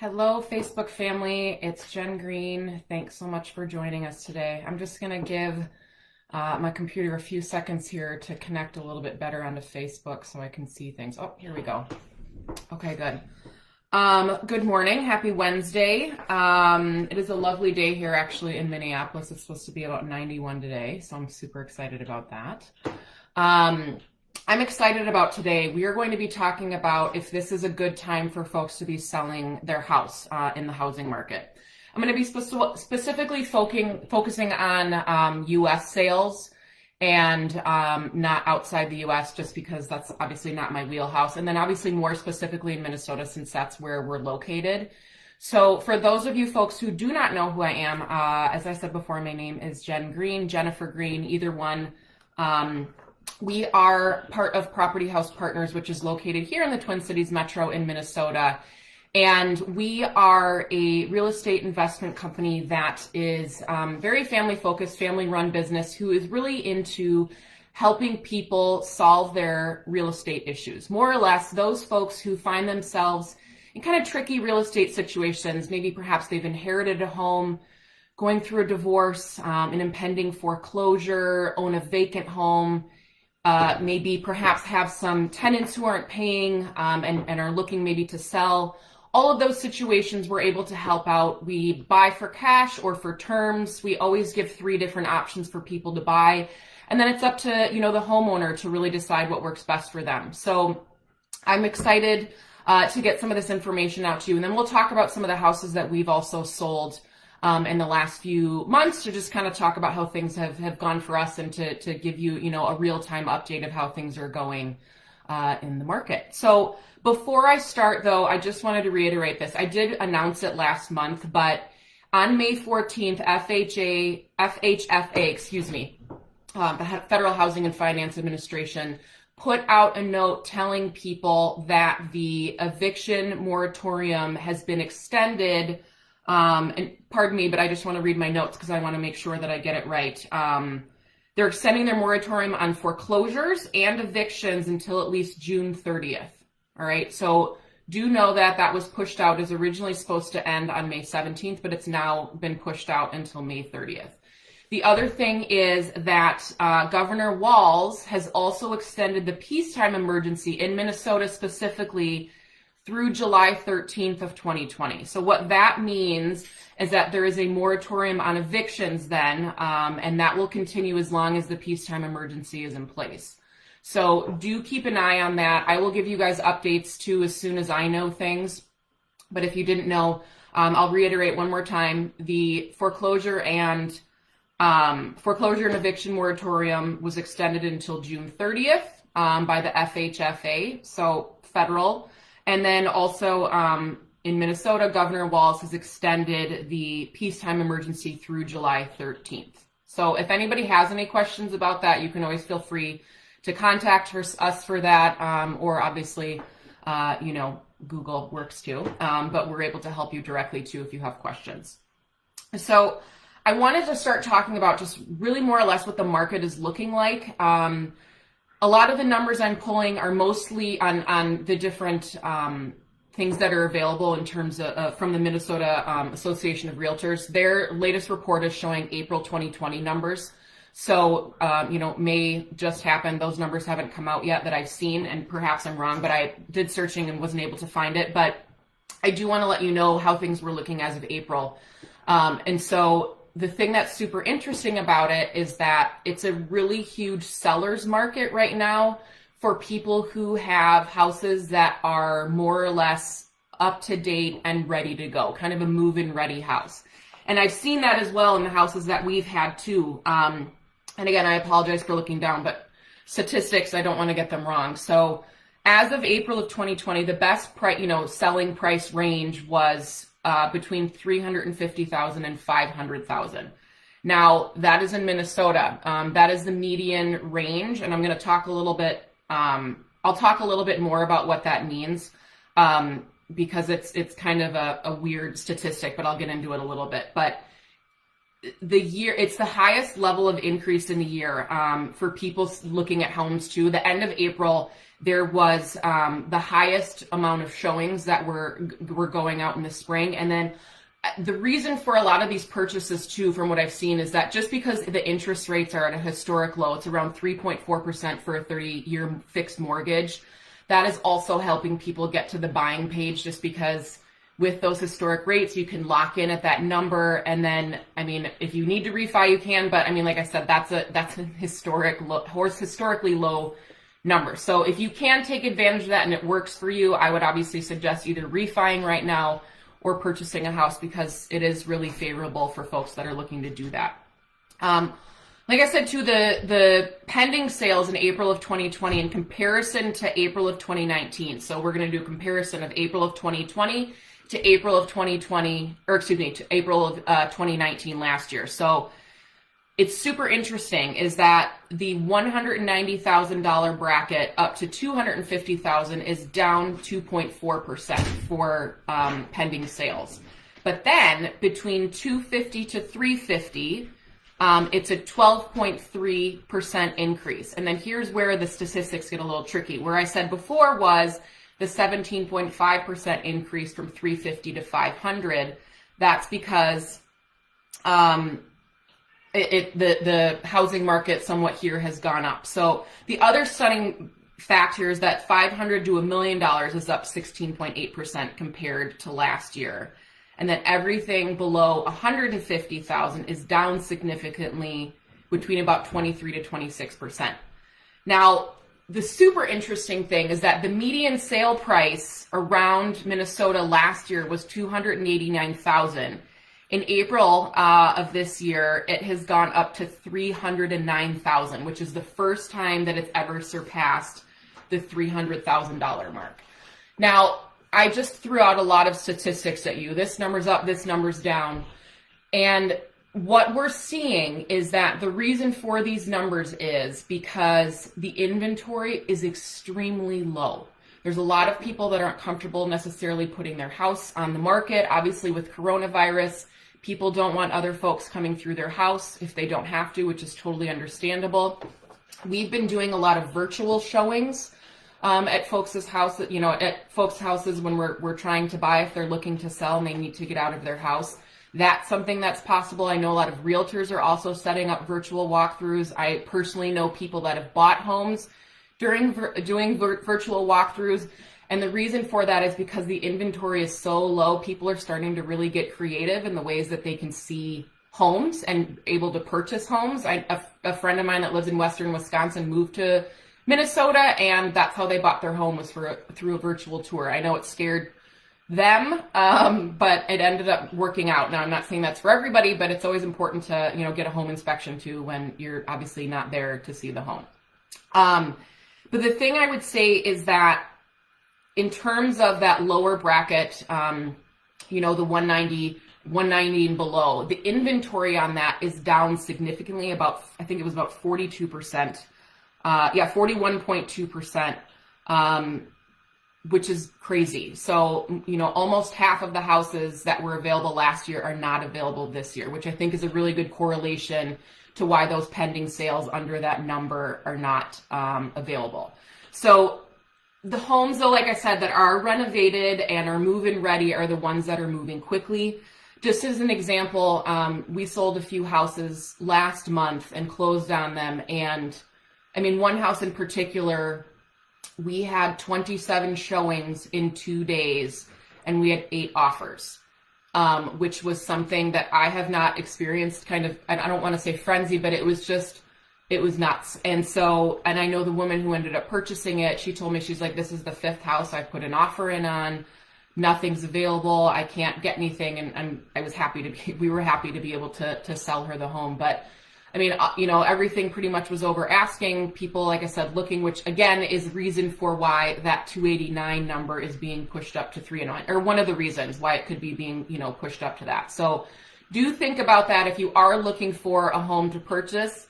Hello, Facebook family. It's Jen Green. Thanks so much for joining us today. I'm just going to give my computer a few seconds here to connect a little bit better onto Facebook so I can see things. Oh, here we go. Okay, good. Good morning. Happy Wednesday. It is a lovely day here actually in Minneapolis. It's supposed to be about 91 today, so I'm super excited about that. I'm excited about today. We are going to be talking about if this is a good time for folks to be selling their house in the housing market. I'm going to be specifically focusing on U.S. sales and not outside the U.S. just because that's obviously not my wheelhouse. And then obviously more specifically in Minnesota since that's where we're located. So for those of you folks who do not know who I am, as I said before, my name is Jen Green, Jennifer Green, either one. We are part of Property House Partners, which is located here in the Twin Cities Metro in Minnesota. And we are a real estate investment company that is very family-focused, family-run business who is really into helping people solve their real estate issues. More or less, those folks who find themselves in kind of tricky real estate situations, maybe perhaps they've inherited a home, going through a divorce, an impending foreclosure, own a vacant home, maybe perhaps have some tenants who aren't paying and are looking maybe to sell. All of those situations we're able to help out. We buy for cash or for terms. We always give 3 different options for people to buy. And then it's up to, the homeowner to really decide what works best for them. So I'm excited to get some of this information out to you. And then we'll talk about some of the houses that we've also sold in the last few months to just kind of talk about how things have gone for us and to give you, a real-time update of how things are going in the market. So before I start, though, I just wanted to reiterate this. I did announce it last month, but on May 14th, FHFA, the Federal Housing and Finance Administration, put out a note telling people that the eviction moratorium has been extended. And pardon me, but I just want to read my notes because I want to make sure that I get it right. They're extending their moratorium on foreclosures and evictions until at least June 30th. All right. So do know that that was pushed out. It was originally supposed to end on May 17th, but it's now been pushed out until May 30th. The other thing is that Governor Walz has also extended the peacetime emergency in Minnesota specifically through July 13th of 2020. So what that means is that there is a moratorium on evictions then, and that will continue as long as the peacetime emergency is in place. So do keep an eye on that. I will give you guys updates too as soon as I know things. But if you didn't know, I'll reiterate one more time. The foreclosure and eviction moratorium was extended until June 30th by the FHFA, so federal. And then also in Minnesota, Governor Walz has extended the peacetime emergency through July 13th. So if anybody has any questions about that, you can always feel free to contact us for that, or obviously, Google works too, but we're able to help you directly too if you have questions. So I wanted to start talking about just really more or less what the market is looking like. A lot of the numbers I'm pulling are mostly on the different things that are available in terms of from the Minnesota Association of Realtors. Their latest report is showing April 2020 numbers. So, May just happened. Those numbers haven't come out yet that I've seen, and perhaps I'm wrong, but I did searching and wasn't able to find it. But I do want to let you know how things were looking as of April. And so the thing that's super interesting about it is that it's a really huge seller's market right now for people who have houses that are more or less up to date and ready to go, kind of a move-in ready house. And I've seen that as well in the houses that we've had too. And again, I apologize for looking down, but statistics, I don't want to get them wrong. So as of April of 2020, the best price, selling price range was between $350,000 and $500,000. Now that is in Minnesota. That is the median range, and I'm going to talk a little bit. I'll talk a little bit more about what that means because it's kind of a weird statistic, but I'll get into it a little bit. But the year, it's the highest level of increase in the year for people looking at homes too. The end of April, there was the highest amount of showings that were going out in the spring. And then the reason for a lot of these purchases too, from what I've seen, is that just because the interest rates are at a historic low, it's around 3.4% for a 30-year fixed mortgage. That is also helping people get to the buying page, just because with those historic rates, you can lock in at that number. And then, I mean, if you need to refi, you can. But I mean, like I said, that's a historically low number. So if you can take advantage of that and it works for you, I would obviously suggest either refiing right now or purchasing a house, because it is really favorable for folks that are looking to do that. Like I said, too, the pending sales in April of 2020 in comparison to April of 2019. So we're going to do a comparison of April of 2020 to April of 2020, or excuse me, to April of 2019 last year. So it's super interesting is that the $190,000 bracket up to $250,000 is down 2.4% for pending sales. But then between 250 to 350, it's a 12.3% increase. And then here's where the statistics get a little tricky. Where I said before was the 17.5% increase from 350 to 500. That's because the housing market somewhat here has gone up. So the other stunning fact here is that 500 to $1 million is up 16.8% compared to last year. And then everything below 150,000 is down significantly, between about 23 to 26%. Now, the super interesting thing is that the median sale price around Minnesota last year was $289,000. In April of this year, it has gone up to $309,000, which is the first time that it's ever surpassed the $300,000 mark. Now, I just threw out a lot of statistics at you. This number's up, this number's down. And what we're seeing is that the reason for these numbers is because the inventory is extremely low. There's a lot of people that aren't comfortable necessarily putting their house on the market. Obviously, with coronavirus, people don't want other folks coming through their house if they don't have to, which is totally understandable. We've been doing a lot of virtual showings at folks' house, at folks' houses when we're trying to buy if they're looking to sell and they need to get out of their house. That's something that's possible. I know a lot of realtors are also setting up virtual walkthroughs. I personally know people that have bought homes doing virtual walkthroughs. And the reason for that is because the inventory is so low, people are starting to really get creative in the ways that they can see homes and able to purchase homes. A friend of mine that lives in Western Wisconsin moved to Minnesota, and that's how they bought their home, was through a virtual tour. I know it scared them, but it ended up working out. Now, I'm not saying that's for everybody, but it's always important to, get a home inspection too when you're obviously not there to see the home. But the thing I would say is that in terms of that lower bracket, the 190 and below, the inventory on that is down significantly, I think it was about 42%. 41.2%, which is crazy. So, almost half of the houses that were available last year are not available this year, which I think is a really good correlation to why those pending sales under that number are not available. So the homes, though, like I said, that are renovated and are move-in ready are the ones that are moving quickly. Just as an example, we sold a few houses last month and closed on them. And I mean, one house in particular, we had 27 showings in 2 days and we had 8 offers, which was something that I have not experienced, kind of, and I don't want to say frenzy, but it was nuts. And I know the woman who ended up purchasing it, she told me, she's like, this is the 5th house I put an offer in on. Nothing's available. I can't get anything. And we were happy to be able to sell her the home. But I mean, everything pretty much was over asking. People, like I said, looking, which again is reason for why that 289 number is being pushed up to 309, or one of the reasons why it could be being, pushed up to that. So do think about that. If you are looking for a home to purchase,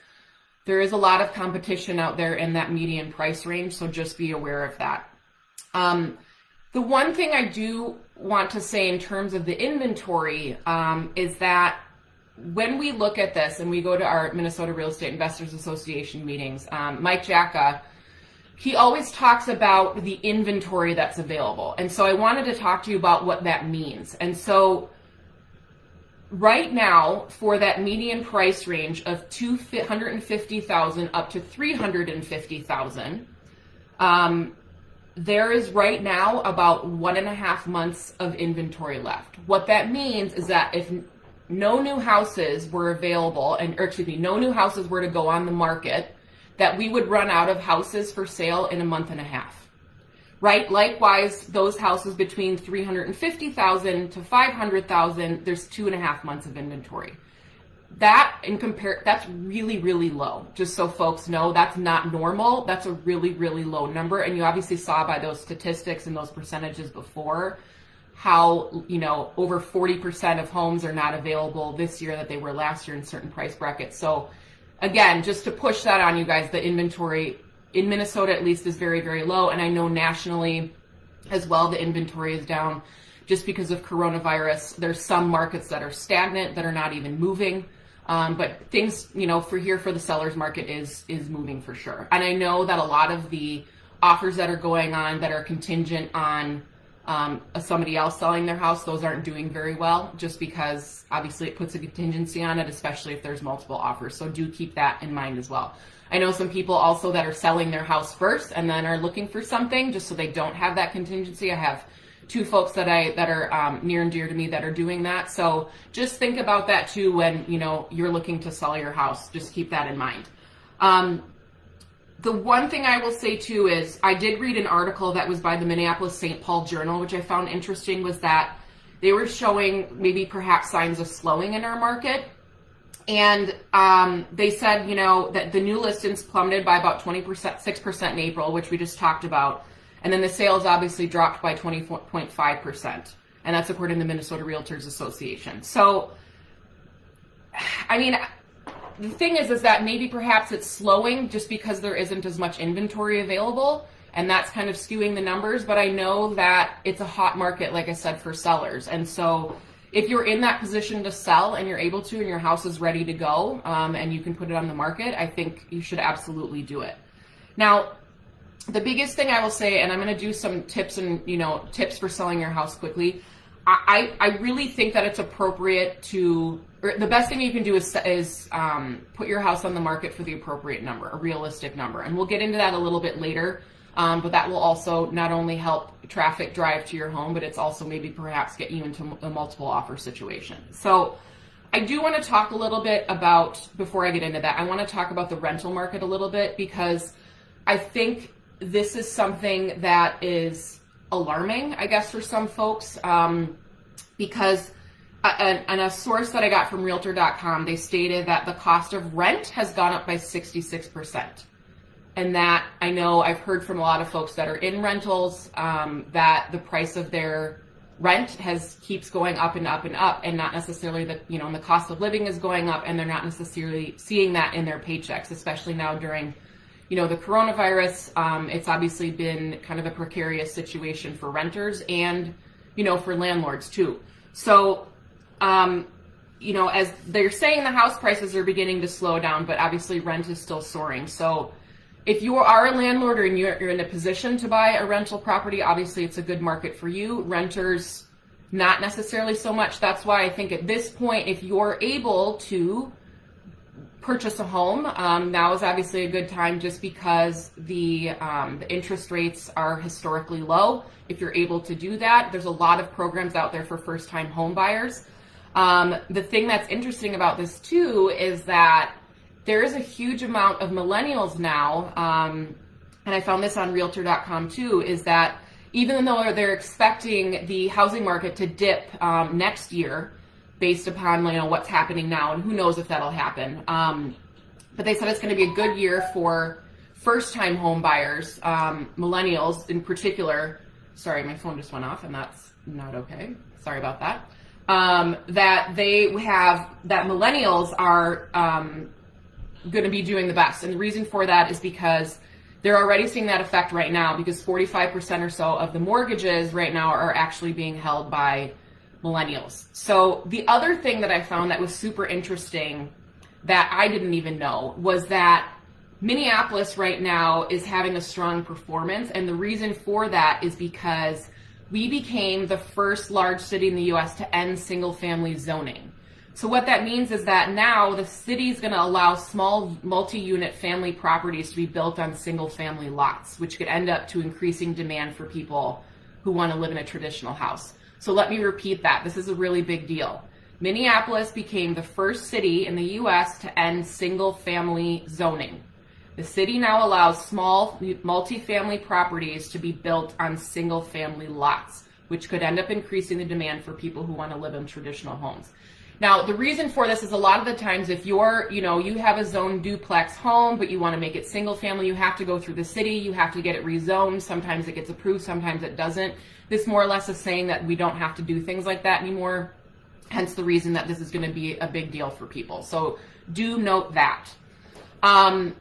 there is a lot of competition out there in that median price range. So just be aware of that. The one thing I do want to say in terms of the inventory is that when we look at this and we go to our Minnesota Real Estate Investors Association meetings, Mike Jacka, he always talks about the inventory that's available. And so I wanted to talk to you about what that means. And so right now, for that median price range of $250,000 up to $350,000, there is right now about 1.5 months of inventory left. What that means is that if no new houses were available, no new houses were to go on the market, that we would run out of houses for sale in 1.5 months, right? Likewise, those houses between $350,000 to $500,000, there's 2.5 months of inventory. That's really, really low. Just so folks know, that's not normal. That's a really, really low number. And you obviously saw by those statistics and those percentages before how, over 40% of homes are not available this year that they were last year in certain price brackets. So again, just to push that on you guys, the inventory in Minnesota at least is very, very low. And I know nationally as well, the inventory is down just because of coronavirus. There's some markets that are stagnant, that are not even moving. But things, for the seller's market is moving for sure. And I know that a lot of the offers that are going on that are contingent on somebody else selling their house, those aren't doing very well, just because obviously it puts a contingency on it, especially if there's multiple offers. So do keep that in mind as well. I know some people also that are selling their house first and then are looking for something just so they don't have that contingency. I have 2 folks that are near and dear to me that are doing that. So just think about that too when you're looking to sell your house. Just keep that in mind. The one thing I will say too is I did read an article that was by the Minneapolis-St. Paul Journal, which I found interesting, was that they were showing maybe perhaps signs of slowing in our market. And they said, that the new listings plummeted by about 6% in April, which we just talked about. And then the sales obviously dropped by 20.5%. And that's according to the Minnesota Realtors Association. So, the thing is that maybe perhaps it's slowing just because there isn't as much inventory available, and that's kind of skewing the numbers. But I know that it's a hot market, like I said, for sellers. And so if you're in that position to sell and you're able to, and your house is ready to go, and you can put it on the market, I think you should absolutely do it. Now, the biggest thing I will say, and I'm going to do some tips and, tips for selling your house quickly. I really think that it's appropriate the best thing you can do is put your house on the market for the appropriate number, a realistic number. And we'll get into that a little bit later. But that will also not only help traffic drive to your home, but it's also maybe perhaps get you into a multiple offer situation. So I do want to talk a little bit about, before I get into that, I want to talk about the rental market a little bit, because I think this is something that is alarming, I guess, for some folks, because and a source that I got from Realtor.com, they stated that the cost of rent has gone up by 66%. And that, I know I've heard from a lot of folks that are in rentals, that the price of their rent keeps going up and up and up, and not necessarily and the cost of living is going up, and they're not necessarily seeing that in their paychecks, especially now during the coronavirus. It's obviously been kind of a precarious situation for renters and, for landlords too. So, as they're saying, the house prices are beginning to slow down, but obviously rent is still soaring. So if you are a landlord and you're in a position to buy a rental property, obviously it's a good market for you. Renters, not necessarily so much. That's why I think at this point, if you're able to purchase a home, now is obviously a good time, just because the interest rates are historically low. If you're able to do that, there's a lot of programs out there for first-time home buyers. The thing that's interesting about this too is that there is a huge amount of millennials now, and I found this on Realtor.com too, is that even though they're expecting the housing market to dip next year, based upon what's happening now, and who knows if that'll happen. But they said it's going to be a good year for first-time home buyers, millennials in particular. Sorry, my phone just went off, and that's not okay. Sorry about that. That millennials are going to be doing the best, and the reason for that is because they're already seeing that effect right now, because 45% or so of the mortgages right now are actually being held by millennials. So the other thing that I found that was super interesting that I didn't even know was that Minneapolis right now is having a strong performance, and the reason for that is because we became the first large city in the US to end single-family zoning. So what that means is that now the city is going to allow small multi-unit family properties to be built on single-family lots, which could end up to increasing demand for people who want to live in a traditional house. So let me repeat that. This is a really big deal. Minneapolis became the first city in the US to end single-family zoning. The city now allows small multi-family properties to be built on single-family lots, which could end up increasing the demand for people who want to live in traditional homes. Now, the reason for this is a lot of the times if you're, you have a zoned duplex home, but you want to make it single-family, you have to go through the city, you have to get it rezoned. Sometimes it gets approved, sometimes it doesn't. This more or less is saying that we don't have to do things like that anymore, hence the reason that this is going to be a big deal for people. So do note that.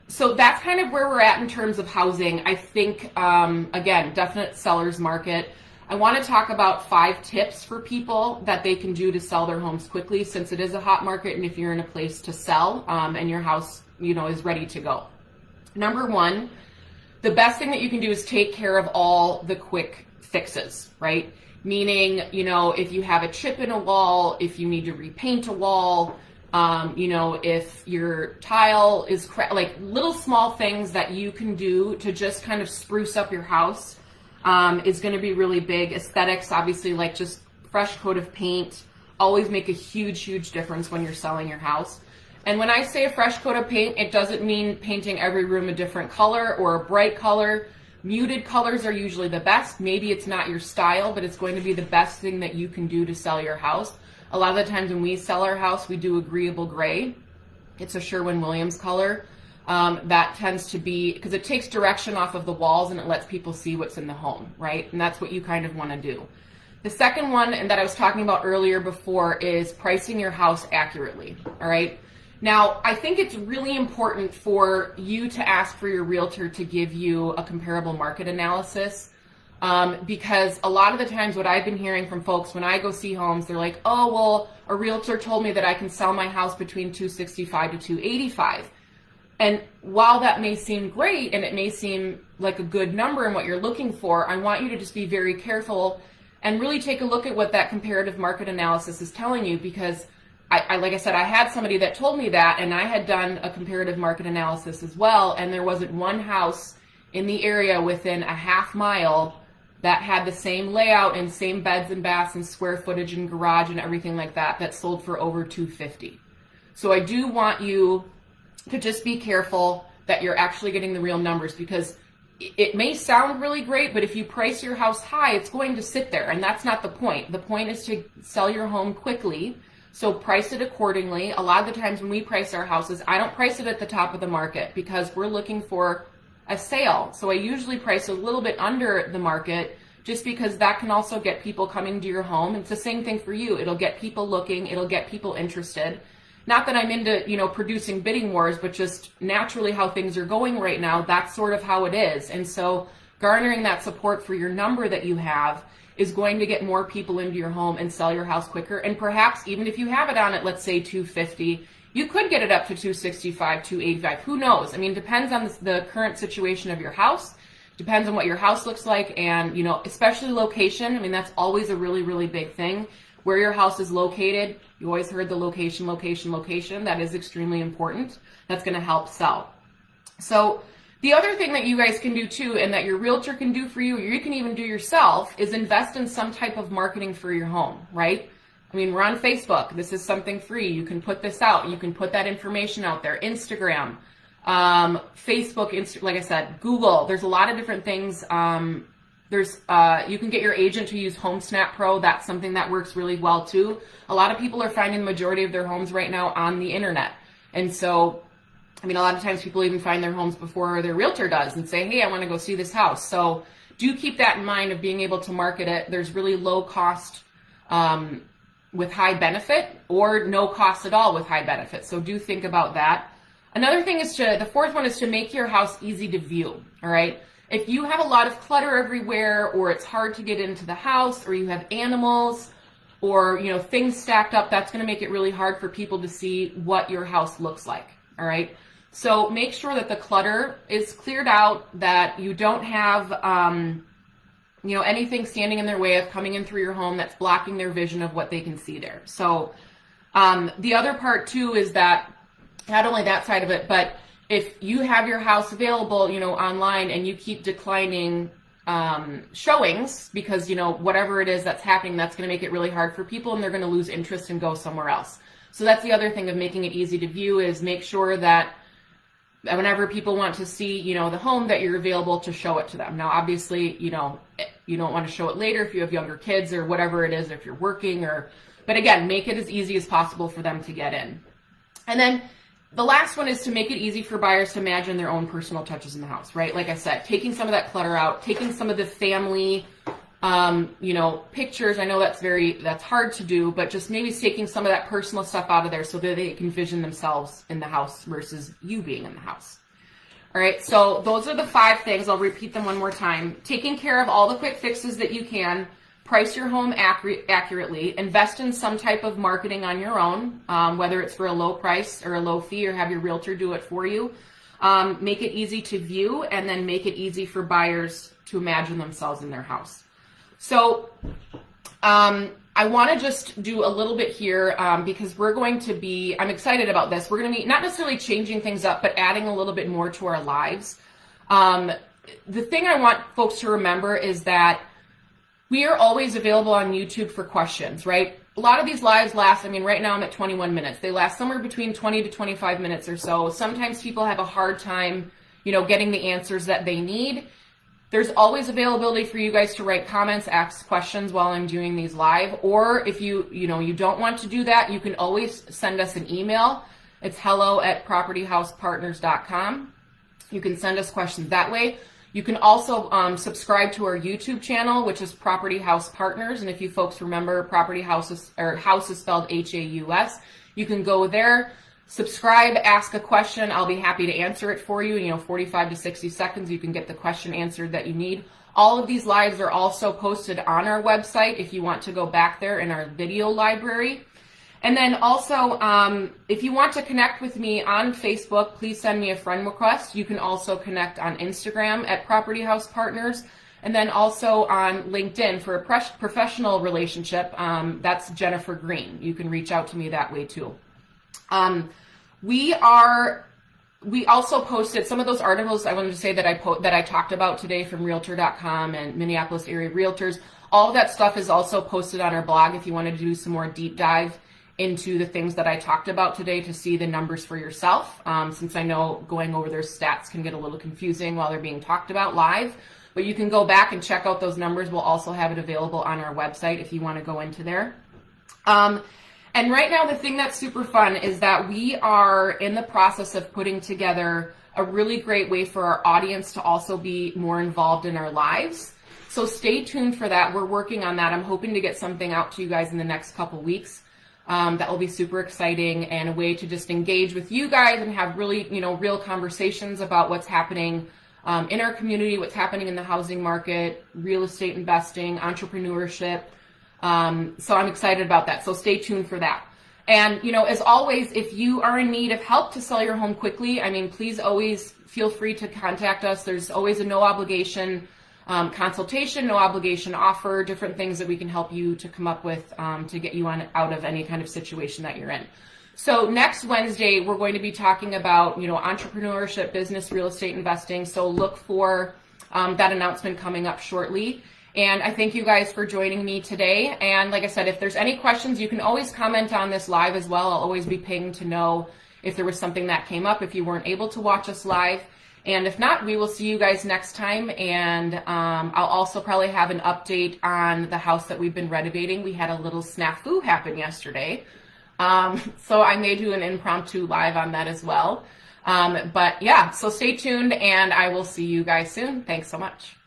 So that's kind of where we're at in terms of housing. I think, again, definite seller's market. I want to talk about 5 tips for people that they can do to sell their homes quickly, since it is a hot market and if you're in a place to sell, and your house, is ready to go. Number 1, the best thing that you can do is take care of all the quick fixes, right? Meaning, if you have a chip in a wall, if you need to repaint a wall, if your tile is like little small things that you can do to just kind of spruce up your house is going to be really big. Aesthetics, obviously, like just fresh coat of paint, always make a huge, huge difference when you're selling your house. And when I say a fresh coat of paint, it doesn't mean painting every room a different color or a bright color. Muted colors are usually the best. Maybe it's not your style, but it's going to be the best thing that you can do to sell your house. A lot of the times when we sell our house, we do agreeable gray. It's a Sherwin-Williams color. That tends to be, because it takes direction off of the walls and it lets people see what's in the home, right? And that's what you kind of want to do. The second one, and that I was talking about earlier before, is pricing your house accurately, all right? Now, I think it's really important for you to ask for your realtor to give you a comparable market analysis. Because a lot of the times what I've been hearing from folks when I go see homes, they're like, oh, well, a realtor told me that I can sell my house between $265 to $285. And while that may seem great and it may seem like a good number in what you're looking for, I want you to just be very careful and really take a look at what that comparative market analysis is telling you, because like I said, I had somebody that told me that, and I had done a comparative market analysis as well, and there wasn't one house in the area within a half mile that had the same layout and same beds and baths and square footage and garage and everything like that that sold for over $250. So I do want you to just be careful that you're actually getting the real numbers, because it may sound really great, but if you price your house high, it's going to sit there, and that's not the point. The point is to sell your home quickly, so price it accordingly. A lot of the times when we price our houses, I don't price it at the top of the market because we're looking for a sale. So I usually price a little bit under the market, just because that can also get people coming to your home. It's the same thing for you. It'll get people looking, it'll get people interested. Not that I'm into, producing bidding wars, but just naturally how things are going right now, that's sort of how it is. And so garnering that support for your number that you have is going to get more people into your home and sell your house quicker. And perhaps even if you have it on at, let's say, $250, you could get it up to $265, $285. Who knows? I mean, depends on the current situation of your house. Depends on what your house looks like, and especially location. I mean, that's always a really, really big thing. Where your house is located, you always heard the location, location, location. That is extremely important. That's going to help sell. So the other thing that you guys can do too, and that your realtor can do for you, or you can even do yourself, is invest in some type of marketing for your home, right? I mean, we're on Facebook. This is something free. You can put this out. You can put that information out there. Instagram, Facebook, like I said, Google. There's a lot of different things. You can get your agent to use HomeSnap Pro. That's something that works really well too. A lot of people are finding the majority of their homes right now on the internet. And so, I mean, a lot of times people even find their homes before their realtor does and say, hey, I want to go see this house. So do keep that in mind of being able to market it. There's really low cost with high benefit, or no cost at all with high benefit. So do think about that. Another thing is the fourth one is to make your house easy to view, all right? If you have a lot of clutter everywhere, or it's hard to get into the house, or you have animals, or, you know, things stacked up, that's going to make it really hard for people to see what your house looks like. All right. So make sure that the clutter is cleared out, that you don't have, you know, anything standing in their way of coming in through your home that's blocking their vision of what they can see there. So the other part too is that not only that side of it, but if you have your house available, you know, online, and you keep declining showings because, you know, whatever it is that's happening, that's going to make it really hard for people, and they're going to lose interest and go somewhere else. So that's the other thing of making it easy to view, is make sure that whenever people want to see, you know, the home, that you're available to show it to them. Now, obviously, you know, you don't want to show it later if you have younger kids or whatever it is, if you're working, but again, make it as easy as possible for them to get in. And then the last one is to make it easy for buyers to imagine their own personal touches in the house, right? Like I said, taking some of that clutter out, taking some of the family, you know, pictures. I know that's hard to do, but just maybe taking some of that personal stuff out of there so that they can vision themselves in the house versus you being in the house. All right, so those are the 5 things. I'll repeat them one more time. Taking care of all the quick fixes that you can. Price your home accurately. Invest in some type of marketing on your own, whether it's for a low price or a low fee, or have your realtor do it for you. Make it easy to view, and then make it easy for buyers to imagine themselves in their house. So I want to just do a little bit here because I'm excited about this. We're going to be not necessarily changing things up, but adding a little bit more to our lives. The thing I want folks to remember is that we are always available on YouTube for questions, right? A lot of these lives last, I mean, right now I'm at 21 minutes. They last somewhere between 20 to 25 minutes or so. Sometimes people have a hard time, you know, getting the answers that they need. There's always availability for you guys to write comments, ask questions while I'm doing these live. Or if you don't want to do that, you can always send us an email. It's hello@propertyhousepartners.com. You can send us questions that way. You can also subscribe to our YouTube channel, which is Property House Partners. And if you folks remember, Property House is spelled H-A-U-S. You can go there, subscribe, ask a question. I'll be happy to answer it for you. You know, 45 to 60 seconds, you can get the question answered that you need. All of these lives are also posted on our website if you want to go back there in our video library. And then also, if you want to connect with me on Facebook, please send me a friend request. You can also connect on Instagram at Property House Partners, and then also on LinkedIn for a professional relationship. That's Jennifer Green. You can reach out to me that way too. We also posted some of those articles I wanted to say that I talked about today from Realtor.com and Minneapolis Area Realtors. All of that stuff is also posted on our blog if you wanted to do some more deep dive into the things that I talked about today to see the numbers for yourself, since I know going over their stats can get a little confusing while they're being talked about live. But you can go back and check out those numbers. We'll also have it available on our website if you want to go into there. And right now, the thing that's super fun is that we are in the process of putting together a really great way for our audience to also be more involved in our lives. So stay tuned for that. We're working on that. I'm hoping to get something out to you guys in the next couple weeks. That will be super exciting, and a way to just engage with you guys and have really, real conversations about what's happening in our community, what's happening in the housing market, real estate investing, entrepreneurship. So I'm excited about that. So stay tuned for that. And, as always, if you are in need of help to sell your home quickly, please always feel free to contact us. There's always a no obligation consultation, no obligation offer, different things that we can help you to come up with to get you out of any kind of situation that you're in. So next Wednesday, we're going to be talking about, entrepreneurship, business, real estate investing. So look for that announcement coming up shortly. And I thank you guys for joining me today. And like I said, if there's any questions, you can always comment on this live as well. I'll always be pinged to know if there was something that came up, if you weren't able to watch us live. And if not, we will see you guys next time. And I'll also probably have an update on the house that we've been renovating. We had a little snafu happen yesterday. So I may do an impromptu live on that as well. But yeah, so stay tuned, and I will see you guys soon. Thanks so much.